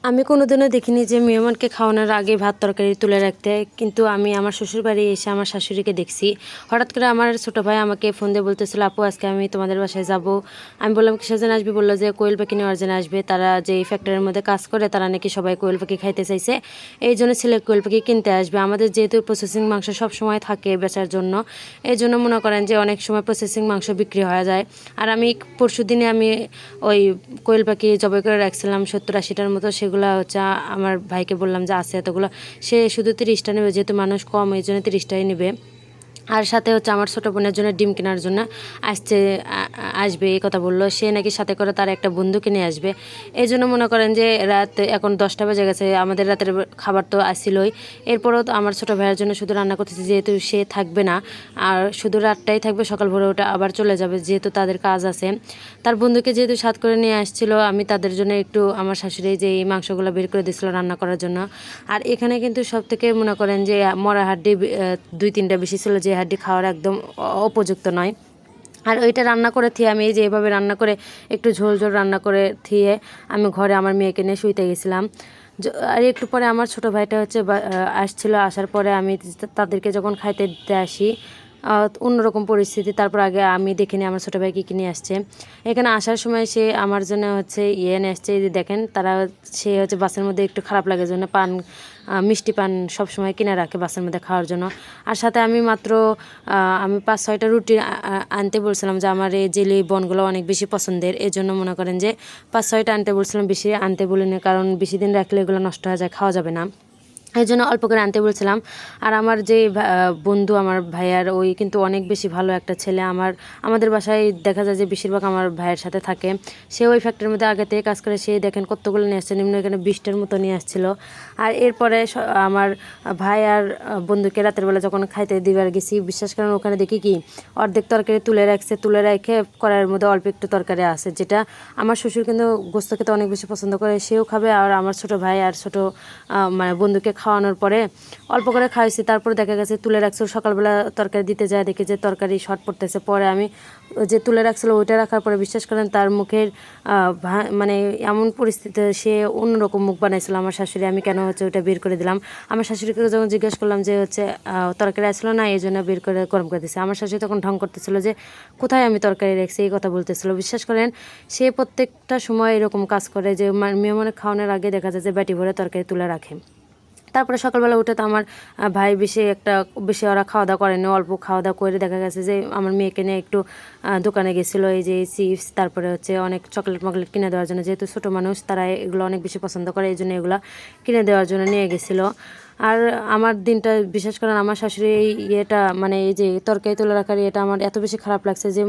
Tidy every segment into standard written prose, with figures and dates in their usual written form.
আমি কোনোদিনও দেখিনি যে মেহমানকে খাওয়ানোর আগে ভাত তরকারি তুলে রাখতে, কিন্তু আমি আমার শ্বশুরবাড়ি এসে আমার শাশুড়িকে দেখছি। হঠাৎ করে আমার ছোটো ভাই আমাকে ফোন দিয়ে বলতেছিল, আপু আজকে আমি তোমাদের বাসায় যাব। আমি বললাম কিসের জন্য আসবে? বললো যে কোয়েল পাখি নেওয়ার জন্য আসবে। তারা যে এই ফ্যাক্টরির মধ্যে কাজ করে তারা নাকি সবাই কোয়েল পাখি খাইতে চাইছে, এই জন্য ছেলে কোয়েল পাখি কিনতে আসবে। আমাদের যেহেতু প্রসেসিং মাংস সব সময় থাকে বেচার জন্য, এই জন্য মনে করেন যে অনেক সময় প্রসেসিং মাংস বিক্রি হয়ে যায়। আর আমি পরশু দিনে আমি ওই কোয়েল পাখি জবাই করে রাখছিলাম 70-80টার মতো। সেগুলো হচ্ছে আমার ভাইকে বললাম যে আছে এতগুলো, সে শুধু 30টা নেবে, যেহেতু মানুষ কম এই জন্য 30টাই নেবে। আর সাথে হচ্ছে আমার ছোটো বোনের জন্য ডিম কেনার জন্য আসবে এই কথা বললো। সে নাকি সাথে করে তার একটা বন্ধুকে নিয়ে আসবে। এই জন্য মনে করেন যে রাত এখন 10টা বেজে গেছে, আমাদের রাতের খাবার তো আসিলই। এরপরও তো আমার ছোটো ভাইয়ের জন্য শুধু রান্না করতেছি, যেহেতু সে থাকবে না আর শুধু রাতটাই থাকবে, সকাল ভোরে ওটা আবার চলে যাবে, যেহেতু তাদের কাজ আছে। তার বন্ধুকে যেহেতু সাথ করে নিয়ে আসছিল, আমি তাদের জন্য একটু আমার শাশুড়ি যে এই মাংসগুলো বের করে দিয়েছিল রান্না করার জন্য। আর এখানে কিন্তু সব থেকে মনে করেন যে মরা হাড্ডি 2-3টা বেশি ছিল, যে হাড্ডি খাওয়ার একদম উপযুক্ত নয়। আর ওইটা রান্না করে থিয়ে আমি এই যে এভাবে রান্না করে একটু ঝোল ঝোল রান্না করে থিয়ে আমি ঘরে আমার মেয়েকে নিয়ে শুইতে গেছিলাম। আর একটু পরে আমার ছোটো ভাইটা হচ্ছে আসছিল। আসার পরে আমি তাদেরকে যখন খাইতে দিতে আসি, অন্যরকম পরিস্থিতি। তারপর আগে আমি দেখিনি আমার ছোটো ভাই কী কী নিয়ে আসছে। এখানে আসার সময় সে আমার জন্য হচ্ছে নিয়ে আসছে, এই যে দেখেন। সে হচ্ছে বাসের মধ্যে একটু খারাপ লাগে জন্য মিষ্টি পান সব সময় কিনে রাখে বাসের মধ্যে খাওয়ার জন্য। আর সাথে আমি মাত্র আমি 5-6টা রুটি আনতে বলছিলাম, যে আমার এই জেলি বনগুলো অনেক বেশি পছন্দের। এই জন্য মনে করেন যে 5-6টা আনতে বলছিলাম, বেশি আনতে বলিনি, কারণ বেশি দিন রাখলে এগুলো নষ্ট হয়ে যায়, খাওয়া যাবে না। এই জন্য অল্প করে আনতে বলছিলাম। আর আমার যে বন্ধু আমার ভাইয়ার, ওই কিন্তু অনেক বেশি ভালো একটা ছেলে। আমাদের বাসায় দেখা যায় যে বেশিরভাগ আমার ভাইয়ের সাথে থাকে। সে ওই ফ্যাক্টরির মধ্যে আগে থেকে কাজ করে। সে দেখেন কতগুলো নিয়ে আসছে, নিম্ন এখানে 20টার মতো নিয়ে আসছিল। আর এরপরে আমার ভাই আর বন্ধুকে রাতের বেলা যখন খাইতে দিবার গেছি, বিশ্বাস করেন ওখানে দেখি কি অর্ধেক তরকারি তুলে রাখছে। তুলে রেখে কড়াইয়ের মধ্যে অল্প একটু তরকারি আছে, যেটা আমার শ্বশুর কিন্তু গোস্ত খেতে অনেক বেশি পছন্দ করে, সেও খাবে। আর আমার ছোটো ভাই আর ছোটো মানে বন্ধুকে খাওয়ানোর পরে অল্প করে খাইছি। তারপরে দেখা গেছে তুলে রাখছিল, সকালবেলা তরকারি দিতে যায় দেখি যে তরকারি শর্ট পড়তেছে। পরে আমি যে তুলে রাখছিল ওইটা রাখার পরে বিশ্বাস করেন তার মুখের মানে এমন পরিস্থিতিতে সে অন্যরকম মুখ বানাইছিল আমার শাশুড়ি। আমি কেন হচ্ছে ওইটা বের করে দিলাম। আমার শাশুড়িকে যখন জিজ্ঞেস করলাম যে হচ্ছে তরকারি আসলো না, এই জন্য বের করে গরম করে দিচ্ছে। আমার শাশুড়ি তখন ঢং করতেছিল যে কোথায় আমি তরকারি রাখছি, এই কথা বলতেছিল। বিশ্বাস করেন সে প্রত্যেকটা সময় এরকম কাজ করে, যে মেহমানের খাওয়ানোর আগে দেখা যায় যে বাটি ভরে তরকারি তুলে রাখে। তারপরে সকালবেলা উঠে তো আমার ভাই বেশি ওরা খাওয়া দাওয়া করেনি, অল্প খাওয়া দাওয়া করে দেখা গেছে যে আমার মেয়েকে নিয়ে একটু দোকানে গেছিলো, এই যে চিপস, তারপরে হচ্ছে অনেক চকলেট মকলেট কিনে দেওয়ার জন্য। যেহেতু ছোটো মানুষ, তারা এগুলো অনেক বেশি পছন্দ করে, এই জন্য এগুলো কিনে দেওয়ার জন্য নিয়ে গেছিলো। আর আমার দিনটা বিশেষ করে আমার শাশুড়ি এই ইয়েটা, মানে এই যে তরকারি তুলে রাখার এটা আমার এত বেশি খারাপ লাগছে, যে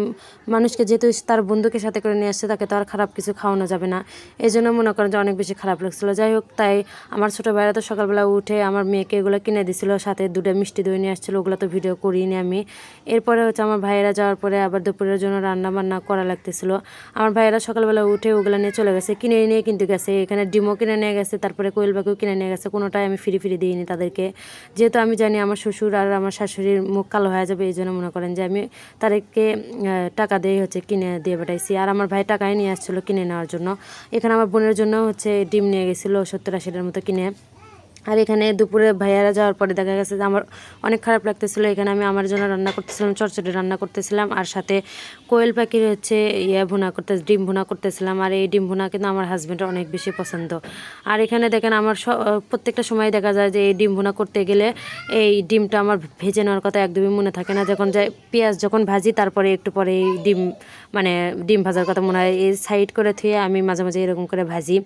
মানুষকে যেহেতু তার বন্ধুকে সাথে করে নিয়ে আসছে, তাকে তো আর খারাপ কিছু খাওয়ানো যাবে না। এই জন্য মনে করেন যে অনেক বেশি খারাপ লাগছিলো। যাই হোক, তাই আমার ছোটো ভাইরা তো সকালবেলা উঠে আমার মেয়েকে এগুলো কিনে দিছিল, সাথে 2টা মিষ্টি দই নিয়ে আসছিলো, ওগুলো তো ভিডিও করিনি আমি। এরপরে হচ্ছে আমার ভাইয়েরা যাওয়ার পরে আবার দুপুরের জন্য রান্না বান্না করা লাগতেছিল। আমার ভাইয়েরা সকালবেলা উঠে ওগুলো নিয়ে চলে গেছে, কিনে নিয়ে কিন্তু গেছে। এখানে ডিমও কিনে নিয়ে গেছে, তারপরে কোয়েল পাখিও কিনে নিয়ে গেছে। কোনোটাই আমি ফিরি দিইনি তাদেরকে, যেহেতু আমি জানি আমার শ্বশুর আর আমার শাশুড়ির মুখ কালো হয়ে যাবে। এই জন্য মনে করেন যে আমি তাদেরকে টাকা দিয়ে হচ্ছে কিনে দিয়ে পাঠাইছি। আর আমার ভাই টাকাই নিয়ে আসছিলো কিনে নেওয়ার জন্য। এখানে আমার বোনের জন্য হচ্ছে ডিম নিয়ে গেছিলো 70-80টার মতো কিনে। আর এখানে দুপুরে ভাইয়ারা যাওয়ার পরে দেখা গেছে যে আমার অনেক খারাপ লাগতেছিল। এখানে আমি আমার জন্য রান্না করতেছিলাম, চটচটি রান্না করতেছিলাম, আর সাথে কোয়েল পাখির হচ্ছে ডিম ভুনা করতেছিলাম। আর এই ডিম ভুনা কিন্তু আমার হাজব্যান্ডের অনেক বেশি পছন্দ। আর এখানে দেখেন আমার প্রত্যেকটা সময় দেখা যায় যে এই ডিম ভুনা করতে গেলে এই ডিমটা আমার ভেজে নেওয়ার কথা একদমই মনে থাকে না। যখন পেঁয়াজ যখন ভাজি, তারপরে একটু পরে এই ডিম ভাজার কথা মনে হয়, এই সাইড করে থুয়ে আমি মাঝে মাঝে এরকম করে ভাজি।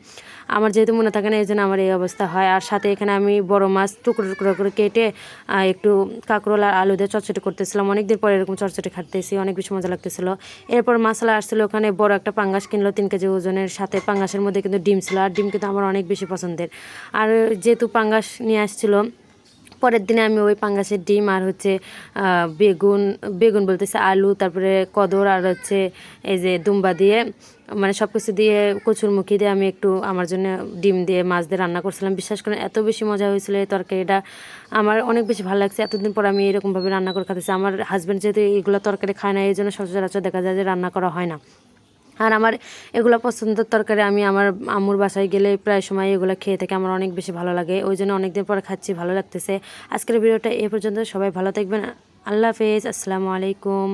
আমার যেহেতু মনে থাকে না, এই জন্য আমার এই অবস্থা হয়। আর সাথে এখানে আমি বড় মাছ টুকরো টুকরো করে কেটে একটু কাঁকরোল আর আলু দিয়ে চটচটি করতেছিলাম। অনেকদিন পরে এরকম চটচটি খাটতেছি, অনেক বেশি মজা লাগতেছিল। এরপর মশলা আসছিল, ওখানে বড় একটা পাঙ্গাস কিনলো 3 কেজি ওজনের, সাথে পাঙ্গাসের মধ্যে কিন্তু ডিম ছিল। আর ডিম কিন্তু আমার অনেক বেশি পছন্দের। আর যেহেতু পাঙ্গাস নিয়ে আসছিল, পরের দিনে আমি ওই পাঙ্গাসের ডিম আর হচ্ছে বেগুন বেগুন বলতেছে আলু, তারপরে কদর, আর হচ্ছে এই যে দুম্বা দিয়ে, মানে সব কিছু দিয়ে কচুরমুখী দিয়ে আমি একটু আমার জন্য ডিম দিয়ে মাছ দিয়ে রান্না করছিলাম। বিশ্বাস করেন এত বেশি মজা হয়েছিল এই তরকারিটা, আমার অনেক বেশি ভালো লাগছে। এতদিন পর আমি এরকমভাবে রান্না করে খাতেছি। আমার হাজব্যান্ড যেহেতু এগুলো তরকারি খায় না, এই জন্য সচরাচর দেখা যায় যে রান্না করা হয় না। আর আমার এগুলো পছন্দের তরকারি, আমি আমার আম্মুর বাসায় গেলে প্রায় সময় এগুলো খেয়ে থাকি, আমার অনেক বেশি ভালো লাগে, ওই জন্য অনেকদিন পরে খাচ্ছি, ভালো লাগতেছে। আজকের ভিডিওটা এ পর্যন্ত, সবাই ভালো থাকবেন, আল্লাহ হাফেজ, আসসালামু আলাইকুম।